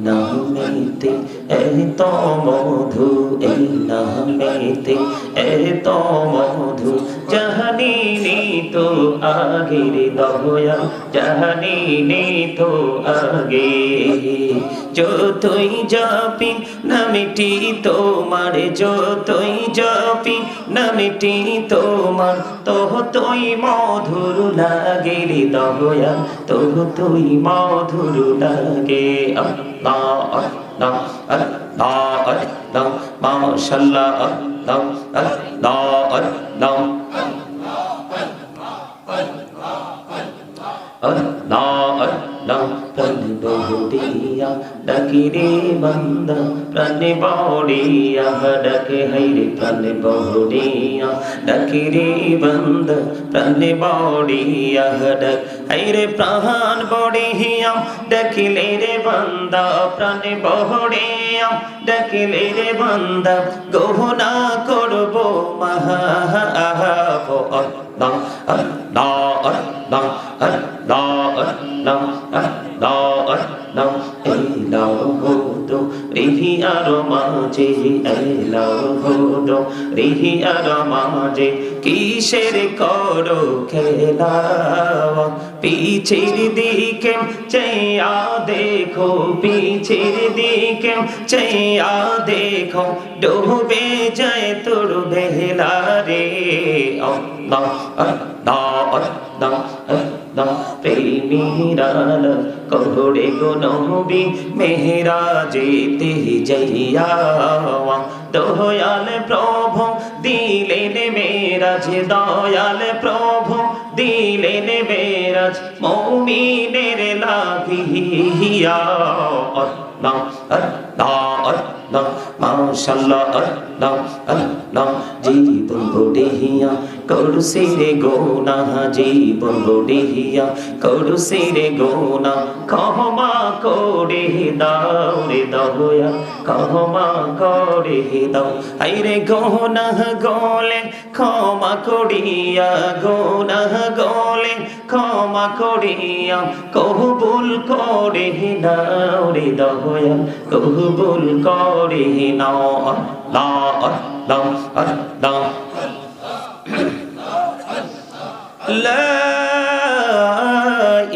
নামেতে এত মধু, এই নামেতে এত মধু, জাহানিনি তো আগের দয়া, জাহানিনি তো আগে। যতই জপি নামটি তোমার, যতই জপি নামটি তোমার, ততই মধুর লাগে রে দয়া, ততই মধুর লাগে। আল্লাহ আল্লাহ আল্লাহ আল্লাহ, মাশাআল্লাহ আল্লাহ আল্লাহ আল্লাহ আল্লাহ আল্লাহ। প্রাণে বহুদিয়া ডাকি রে বান্দা, প্রাণে বড়িয়া ডাকে হাইরে, প্রাণে বহুদিয়া ডাকি রে বান্দা, প্রাণে বড়িয়া ডাক হাইরে, প্রাণ বড়িয়া ডাকিলে রে বান্দা, প্রাণে বড়িয়া ডাকিলে রে বান্দা, গহনা করব মাহা আল্লাহ আল্লাহ আল্লাহ আল্লাহ আল্লাহ আল্লাহ আল্লাহ। এলাও হতো রিহি আর মাঝে, এলাও হতো রিহি আর মাঝে, কিসের করো খেলা, পিছের দিকে চাইয়া দেখো, পিছের দিকে চাইয়া দেখো, ডুবে যায় তোর বেলা রে। আল্লাহ আল্লাহ আল্লাহ আল্লাহ। প্রেমীরা কহরে গো নবী মেহরাজেতে যাইয়া, দয়াল প্রভু দিলেন মেরাজ, দয়াল প্রভু দিলেন মেরাজ, মুমিনের লাগিয়া। আল্লাহ আল্লাহ আল্লাহ, মাশাআল্লাহ আল্লাহ আল্লাহ। জীবন বড়িয়া করছে রে গোনা, জীবন বড়িয়া করছে রে গোনা, ক্ষমা করে দাও রে দয়া, ক্ষমা করে দাও। আইরে গোনা গলে ক্ষমা করিয়া, গোনা গলে ক্ষমা করিয়া, কবুল করে নাও রে দয়া, কবুল করে নাও। আল্লাহ আল্লাহ আল্লাহ। লা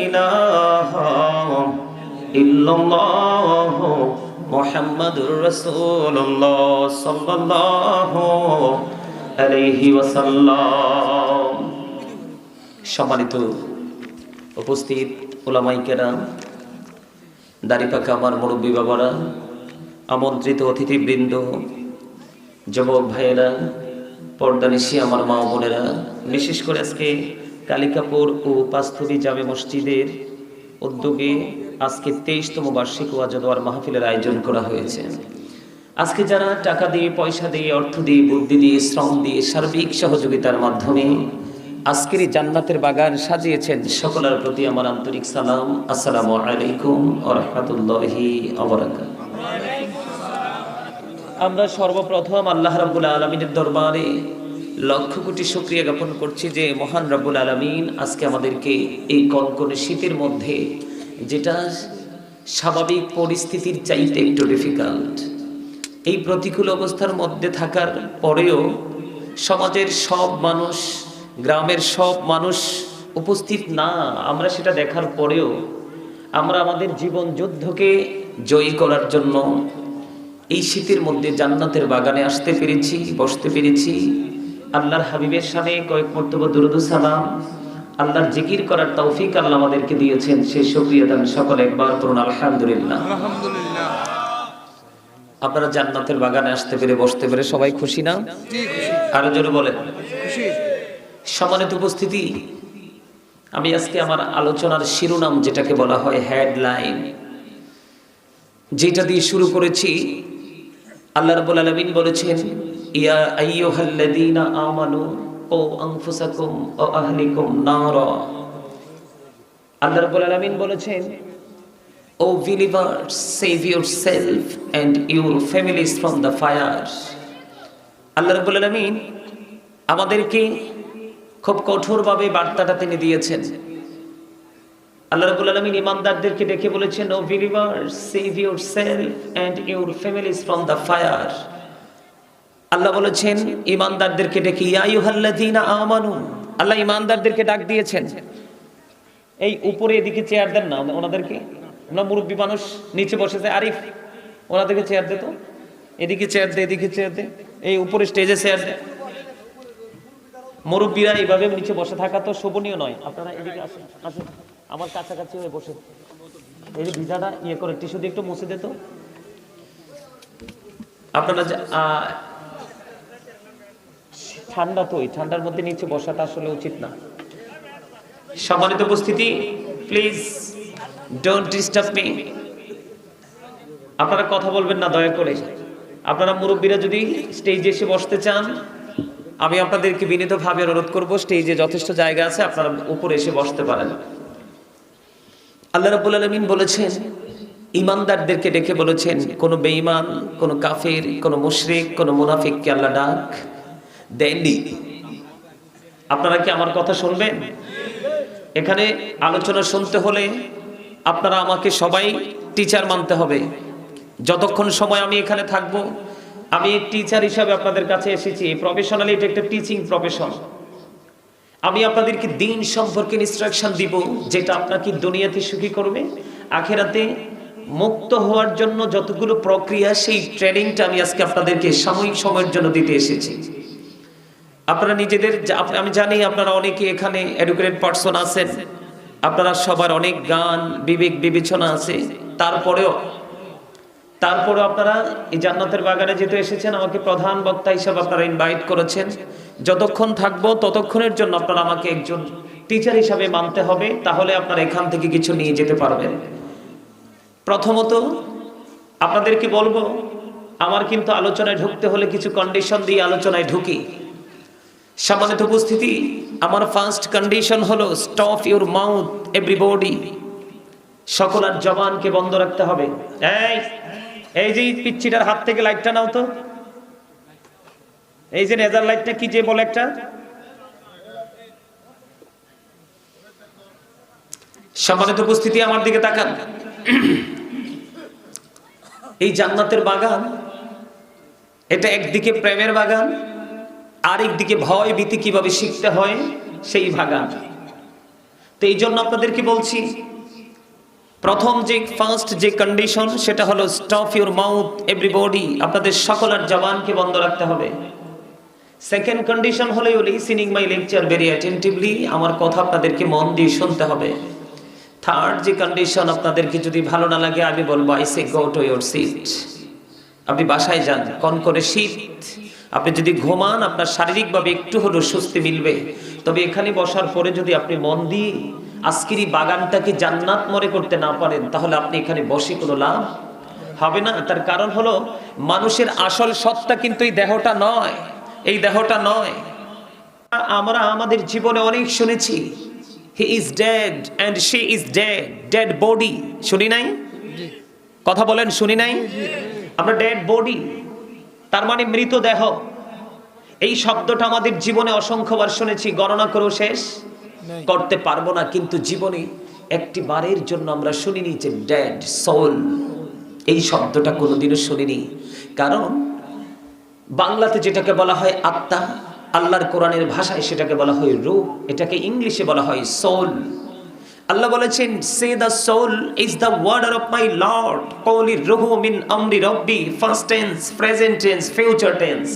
ইলাহা ইল্লাল্লাহ মুহাম্মাদুর রাসূলুল্লাহ সাল্লাল্লাহু আলাইহি ওয়াসাল্লাম। সম্মানিত উপস্থিত উলামায়ে কেরাম, দাড়ি পাকা আমার মুরব্বী বাবারা, আমন্ত্রিত অতিথিবৃন্দ, যুবক ভাইয়েরা, পর্দানিশী আমার মা বোনেরা, বিশেষ করে আজকে কালিকাপুর ও পাঁচথবি জামে মসজিদের উদ্যোগে আজকে 23তম বার্ষিক ওয়াজ দোয়ার মাহফিলের আয়োজন করা হয়েছে। আজকে যারা টাকা দিয়ে, পয়সা দিয়ে, অর্থ দিয়ে, বুদ্ধি দিয়ে, শ্রম দিয়ে, সার্বিক সহযোগিতার মাধ্যমে আজকের এই জান্নাতের বাগান সাজিয়েছেন, সকলের প্রতি আমার আন্তরিক সালাম। আসসালামু আলাইকুম ওয়া রাহমাতুল্লাহি ওয়া বারাকাতুহু। আমরা সর্বপ্রথম আল্লাহ রাব্বুল আলামিনের দরবারে লক্ষ কোটি শুকরিয়া জ্ঞাপন করছি যে মহান রাব্বুল আলামিন আজকে আমাদেরকে এই কনকনে শীতের মধ্যে, যেটা স্বাভাবিক পরিস্থিতির চাইতে একটু ডিফিকাল্ট, এই প্রতিকূল অবস্থার মধ্যে থাকার পরেও সমাজের সব মানুষ, গ্রামের সব মানুষ উপস্থিত না, আমরা সেটা দেখার পরেও আমরা আমাদের জীবন যুদ্ধকে জয়ী করার জন্য এই শীতের মধ্যে জান্নাতের বাগানে আসতে পেরেছি, বসতে পেরেছি। আল্লাহর হাবিবের সামনে কয়েক মর্তবা দুরূদ ও সালাম, আল্লাহর জিকির করার তৌফিক আল্লাহ আমাদেরকে দিয়েছেন, সেই শুকরিয়া দান সকলে একবার করুন আলহামদুলিল্লাহ। আলহামদুলিল্লাহ। আপনারা জান্নাতের বাগানে আসতে পেরে, বসতে পেরে সবাই খুশি না? আরো জোরে বলেন খুশি। সম্মানিত উপস্থিতি, আমি আজকে আমার আলোচনার শিরোনাম, যেটাকে বলা হয় হেডলাইন, যেটা দিয়ে শুরু করেছি, আল্লাহ রাব্বুল আলামিন বলেছেন, ইয়া আইয়ুহাল্লাযীনা আমানু ও আনফুসাকুম ওয়া আহলিকুম নারা। আল্লাহ রাব্বুল আলামিন বলেছেন, O believers, save yourself and your families from the fire. আল্লাহ রাব্বুল আলামিন আমাদেরকে খুব কঠোরভাবে বার্তাটা তিনি দিয়েছেন। আল্লাহ রাব্বুল আলামিন ঈমানদারদেরকে ডেকে বলেছেন, O believers, save yourself and your families from the fire. Allah বলেছেন ঈমানদারদেরকে ডেকে, ইয়া আইয়ুহাল্লাযীনা আমানু। আল্লাহ ঈমানদারদেরকে ডাক দিয়েছেন। এই উপরে এদিকে চেয়ার দেন না ওনাদেরকে, আমরা মুরব্বী মানুষ নিচে বসেছে, আরিফ ওনাদেরকে চেয়ার দে তো, এদিকে চেয়ার দে, এদিকে চেয়ার দে, এই উপরে স্টেজে চেয়ার দে। মুরব্বীরা এইভাবে নিচে বসে থাকা তো শোভনীয় নয়। আপনারা এদিকে আসেন, আসেন আমার কাছাকাছি হয়ে বসে। এই যে ভিজাটা ইয়ে করে টিস্যু দিয়ে একটু মুছে দে তো। আপনারা ঠান্ডা তো, এই ঠান্ডার মধ্যে নিচে বসাটা আসলে উচিত না। সম্মানিত উপস্থিতি, প্লিজ ডোন্ট ডিস্টার্ব মি। আপনারা কথা বলবেন না দয়া করে। আপনারা মুরব্বীরা যদি স্টেজে এসে বসতে চান, আমি আপনাদেরকে বিনীতভাবে অনুরোধ করব, স্টেজে যথেষ্ট জায়গা আছে, আপনারা উপরে এসে বসতে পারেন। আল্লাহ রাব্বুল আলামিন বলেছেন, ঈমানদারদেরকে ডেকে বলেছেন, কোন বেঈমান, কোন কাফের, কোন মুশরিক, কোন মুনাফিককে আল্লাহ ডাক দেননি। আপনারা কি আমার কথা শুনবেন? এখানে আলোচনা শুনতে হলে আপনারা আমাকে সবাই টিচার মানতে হবে। যতক্ষণ সময় আমি এখানে থাকবো, আমি টিচার হিসাবে আপনাদের কাছে এসেছি। প্রফেশনালি এটা একটা টিচিং প্রফেশন। আমি আপনাদেরকে দিন সম্পর্কে ইনস্ট্রাকশন দিব, যেটা আপনাকে দুনিয়াতে সুখী করবে, আখিরাতে মুক্ত হওয়ার জন্য যতগুলো প্রক্রিয়া, সেই ট্রেনিংটা আমি আজকে আপনাদেরকে সাময়িক সময়ের জন্য দিতে এসেছি। আপনারা নিজেদের, আমি জানি আপনারা অনেকে এখানে এডুকেটেড পারসন আছেন, আপনারা সবার অনেক জ্ঞান, বিবেক, বিবেচনা আছে। তারপরেও আপনারা এই জান্নাতের বাগানে যেতে এসেছেন, আমাকে প্রধান বক্তা হিসেবে আপনারা ইনভাইট করেছেন। যতক্ষণ থাকবো ততক্ষণের জন্য আপনারা আমাকে একজন টিচার হিসাবে মানতে হবে, তাহলে আপনারা এখান থেকে কিছু নিয়ে যেতে পারবেন। প্রথমত আপনাদেরকে বলবো, আমার কিন্তু আলোচনায় ঢুকতে হলে কিছু কন্ডিশন দিয়ে আলোচনায় ঢুকি। সম্মানিত উপস্থিতি, আমার ফার্স্ট কন্ডিশন হলো স্টপ ইউর মাউথ এভরিবডি। সকলের জবানকে বন্ধ রাখতে হবে। এই যে পিচ্চিটার হাত থেকে লাইটটা নাও তো, এই যে নেজার লাইটটা কি যে বলে একটা। সম্মানিত উপস্থিতি, আমার দিকে তাকান। এই জান্নাতের বাগান, এটা একদিকে প্রেমের বাগান, আরেক দিকে ভয় ভীতি কিভাবে শিখতে হয় সেই বাগান। তো এই জন্য আপনাদেরকে বলছি, প্রথম যে ফার্স্ট যে কন্ডিশন, সেটা হলো স্টপ ইউর মাউথ এভরিবডি। আপনাদের সকলের জবানকে বন্ধ রাখতে হবে। সেকেন্ড কন্ডিশন হলো you listening my lecture very attentively. আমার কথা আপনাদেরকে মন দিয়ে শুনতে হবে। থার্ড যে কন্ডিশন, আপনাদেরকে যদি ভালো না লাগে, আমি বলবো I say go to your seat. আপনি বাসায় যান, কনকনে শীত, আপনি যদি ঘুমান, আপনার শারীরিকভাবে একটু হলেও স্বস্তি মিলবে। তবে এখানে বসার পরে যদি আপনি মন দিয়ে আজকের এই বাগানটাকে জান্নাত মনে করতে না পারেন, তাহলে আপনি এখানে বসে কোনো লাভ হবে না। তার কারণ হলো, মানুষের আসল সত্তা কিন্তু এই দেহটা নয়, এই দেহটা নয়। আমরা আমাদের জীবনে অনেক শুনেছি, he is dead and she is dead, dead body. শুনি নাই? কথা বলেন, শুনি নাই? আমরা ডেড বডি, তার মানে মৃতদেহ। এই শব্দটা আমাদের জীবনে অসংখ্যবার শুনেছি, গণনা করেও শেষ করতে পারবো না। কিন্তু জীবনে একটি বারের জন্য আমরা শুনিনি যে ডেড সোল, এই শব্দটা কোনোদিনও শুনিনি। কারণ বাংলাতে যেটাকে বলা হয় আত্মা, আল্লাহর কোরআনের ভাষায় সেটাকে বলা হয় রূহ, এটাকে ইংলিশে বলা হয় সোল। আল্লাহ বলেছেন, say the soul is the word of my Lord, কওলি রূহু মিন আমরি রব্বি। First tense, present tense, future tense.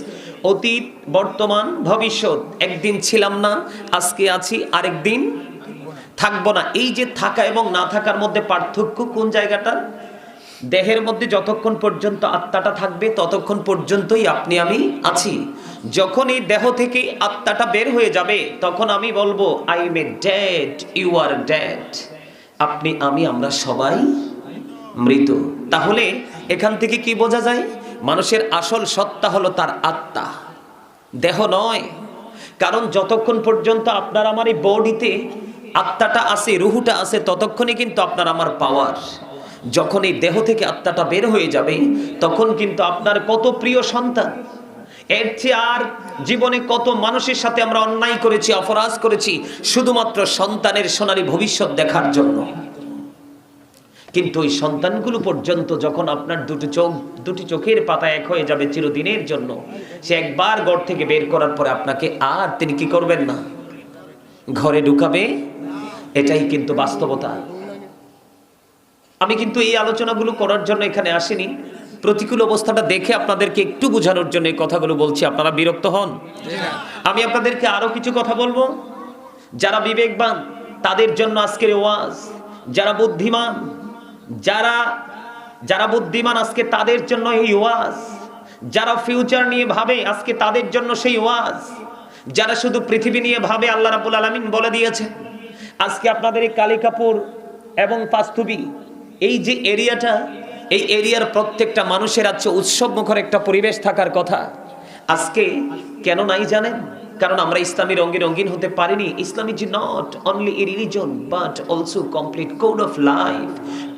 অতীত, বর্তমান, ভবিষ্যৎ। একদিন ছিলাম না, আজকে আছি, আরেকদিন থাকবো না। এই যে থাকা এবং না থাকার মধ্যে পার্থক্য কোন জায়গাটা? দেহের মধ্যে যতক্ষণ পর্যন্ত আত্মাটা থাকবে ততক্ষণ পর্যন্তই আপনি আমি আছি। যখন এই দেহ থেকে আত্মাটা বের হয়ে যাবে, তখন আমি বলবো I am a dead, you are dead. আপনি, আমি, আমরা সবাই মৃত। তাহলে এখান থেকে কি বোঝা যায়? মানুষের আসল সত্তা হলো তার আত্মা, দেহ নয়। কারণ যতক্ষণ পর্যন্ত আপনার আমার এই বডিতে আত্মাটা আছে, রুহুটা আছে, ততক্ষণই কিন্তু আপনার আমার পাওয়ার। যখন এই দেহ থেকে আত্মাটা বের হয়ে যাবে তখন কিন্তু আপনার কত প্রিয় সন্তান, এর চেয়ে আর জীবনে কত মানুষের সাথে আমরা অন্যায় করেছি, অপরাধ করেছি শুধুমাত্র সন্তানের সোনালী ভবিষ্যৎ দেখার জন্য। কিন্তু ওই সন্তানগুলো পর্যন্ত যখন আপনার দুটি চোখের পাতা এক হয়ে যাবে চিরদিনের জন্য, সে একবার ঘর থেকে বের করার পরে আপনাকে আর তিনি কি করবেন না, ঘরে ঢুকাবে। এটাই কিন্তু বাস্তবতা। আমি কিন্তু এই আলোচনাগুলো করার জন্য এখানে আসিনি, প্রতিকূল অবস্থাটা দেখে আপনাদেরকে একটু বোঝানোর জন্য এই কথাগুলো বলছি। আপনারা বিরক্ত হন? আমি আপনাদেরকে আরো কিছু কথা বলবো। যারা বিবেকবান তাদের জন্য আজকের ওয়াজ, যারা বুদ্ধিমান যারা বুদ্ধিমান আজকে তাদের জন্য এই ওয়াজ, যারা ফিউচার নিয়ে ভাবে আজকে তাদের জন্য সেই ওয়াজ, যারা শুধু পৃথিবী নিয়ে ভাবে আল্লাহ রাব্বুল আলামিন বলে দিয়েছে। আজকে আপনাদের এই কালিকাপুর এবং পাঁচতুবি এই যে এরিয়াটা, এই এরিয়ার প্রত্যেকটা মানুষের আছে উৎসব মুখর একটা পরিবেশ থাকার কথা। আজকে কেন নাই জানেন? কারণ আমরা ইসলামী রঙে রঙিন হতে পারিনি। Islam is not only a religion but also complete code of life.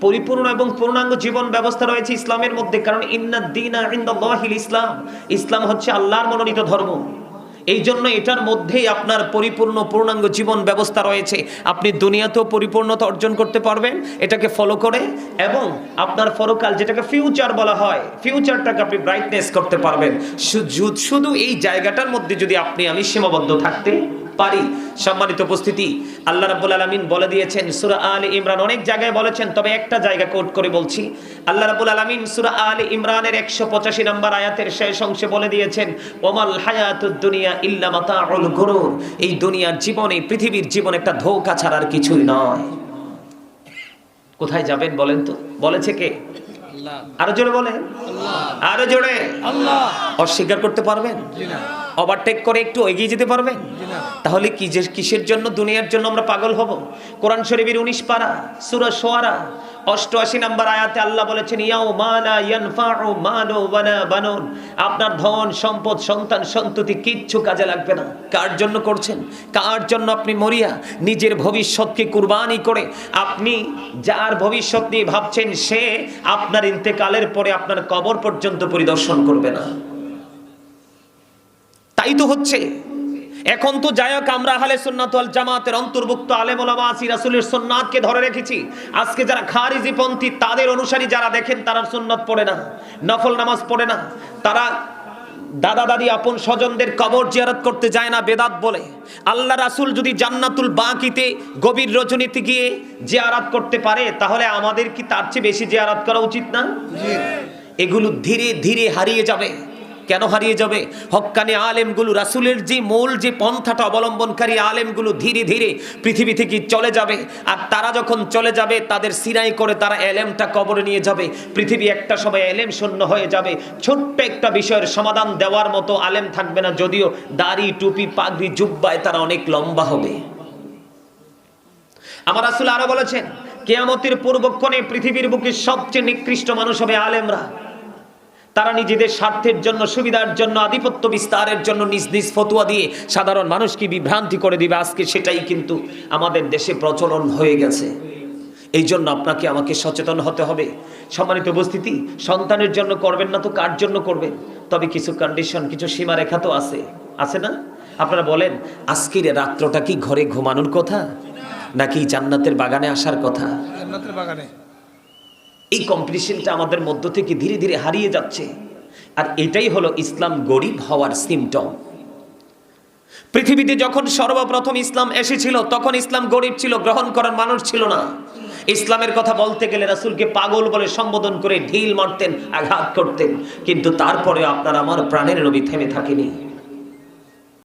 পরিপূর্ণ এবং পূর্ণাঙ্গ জীবন ব্যবস্থা রয়েছে ইসলামের মধ্যে। কারণ ইন্নাদ দীনা ইনদাল্লাহিল ইসলাম, ইসলাম হচ্ছে আল্লাহর মনোনীত ধর্ম। এই জন্য এটার মধ্যেই আপনার পরিপূর্ণ পূর্ণাঙ্গ জীবন ব্যবস্থা রয়েছে। আপনি দুনিয়াতেও পরিপূর্ণতা অর্জন করতে পারবেন এটাকে ফলো করে, এবং আপনার পরকাল যেটাকে ফিউচার বলা হয়, ফিউচারটাকে আপনি ব্রাইটনেস করতে পারবেন শুধু এই জায়গাটার মধ্যে যদি আমি সীমাবদ্ধ থাকতে পারি। সম্মানিত উপস্থিতি, আল্লাহ রাব্বুল আলামিন বলে দিয়েছেন সূরা আলে ইমরান, অনেক জায়গায় বলেছেন তবে একটা জায়গা কোট করে বলছি। আল্লাহ রাব্বুল আলামিন সূরা আলে ইমরানের 185 নম্বর আয়াতের শেষ অংশে বলে দিয়েছেন ওয়ামাল হায়াতুদ দুনিয়া ইল্লা মাতাউল গুরুর। এই দুনিয়ার জীবনে, পৃথিবীর জীবন একটা ধোঁকা ছাড়া আর কিছুই নয়। কোথায় যাবেন বলেন তো? বলেছে কে? আল্লাহ। আরো জোরে বলেন আল্লাহ। আরো জোরে আল্লাহ। অস্বীকার করতে পারবেন? জি না। ওভারটেক করে একটু এগিয়ে যেতে পারবেন? তাহলে কিসের জন্য দুনিয়ার জন্য আমরা পাগল হব? কোরআন শরীফের 19 পারা সূরা শুআরা 88 নম্বর আয়াতে আল্লাহ বলেছেন ইয়াউমা লা ইয়ানফাউ মালু ওয়ালা বানুন। আপনার ধন সম্পদ সন্তান সন্ততি কিচ্ছু কাজে লাগবে না। কার জন্য করছেন? কার জন্য আপনি মরিয়া নিজের ভবিষ্যৎকে কুরবানি করে আপনি যার ভবিষ্যৎ নিয়ে ভাবছেন সে আপনার ইন্তেকালের পরে আপনার কবর পর্যন্ত পরিদর্শন করবে না। তাই তো হচ্ছে এখন। তো যাই হোক, আমরা আহলে সুন্নাত ওয়াল জামাতের অন্তর্ভুক্ত আলেম ওলামা আছি, রাসূলের সুন্নাতকে ধরে রেখেছি। আজকে যারা খারিজি পন্থী তাদের অনুসারী যারা দেখেন তারা সুন্নাত পড়ে না, নফল নামাজ পড়ে না, তারা দাদা দাদি আপন স্বজনদের কবর জিয়ারত করতে যায় না, বেদাত বলে। আল্লাহ রাসূল যদি জান্নাতুল বাকিতে গভীর রজনীতে গিয়ে জিয়ারত করতে পারে তাহলে আমাদের কি তার চেয়ে বেশি জিয়ারত করা উচিত না? এগুলো ধীরে ধীরে হারিয়ে যাবে। কেন হারিয়ে যাবে? হক্কানি আলেমগুলো, রাসূলের যে মূল যে পন্থাটা অবলম্বনকারী আলেমগুলো ধীরে ধীরে পৃথিবী থেকে চলে যাবে। আর তারা যখন চলে যাবে তাদের সিনাই করে তারা এলেমটা কবরে নিয়ে যাবে। পৃথিবী একটা সময় এলেম শূন্য হয়ে যাবে। ছোট্ট একটা বিষয়ের সমাধান দেওয়ার মতো আলেম থাকবে না, যদিও দাড়ি টুপি পাগড়ি জুব্বায় তারা অনেক লম্বা হবে। আমার রাসূল আরো বলেছেন কিয়ামতের পূর্বক্ষণে পৃথিবীর বুকে সবচেয়ে নিকৃষ্ট মানুষ হবে আলেমরা। তারা নিজেদের স্বার্থের জন্য, সুবিধার জন্য, আধিপত্য বিস্তারের জন্য নিজ নিজ ফতোয়া দিয়ে সাধারণ মানুষকে বিভ্রান্তি করে দিবে। আজকে সেটাই কিন্তু আমাদের দেশে প্রচলন হয়ে গেছে। এই জন্য আপনাকে আমাকে সচেতন হতে হবে। সম্মানিত উপস্থিতি, সন্তানের জন্য করবেন না তো কার জন্য করবেন? তবে কিছু কন্ডিশন, কিছু সীমারেখা তো আছে না? আপনারা বলেন আজকের রাত্রটা কি ঘরে ঘুমানোর কথা নাকি জান্নাতের বাগানে আসার কথা? জান্নাতের বাগানে। এই কম্পিটিশনটা আমাদের মধ্য থেকে ধীরে ধীরে হারিয়ে যাচ্ছে। আর এটাই হলো ইসলাম গরিব হওয়ার সিমটম। পৃথিবীতে যখন সর্বপ্রথম ইসলাম এসেছিল তখন ইসলাম গরিব ছিল, গ্রহণ করার মানুষ ছিল না। ইসলামের কথা বলতে গেলে রাসূলকে পাগল বলে সম্বোধন করে ঢিল মারতেন, আঘাত করতেন। কিন্তু তারপরে আপনার আমার প্রাণের নবী থেমে থাকেনি।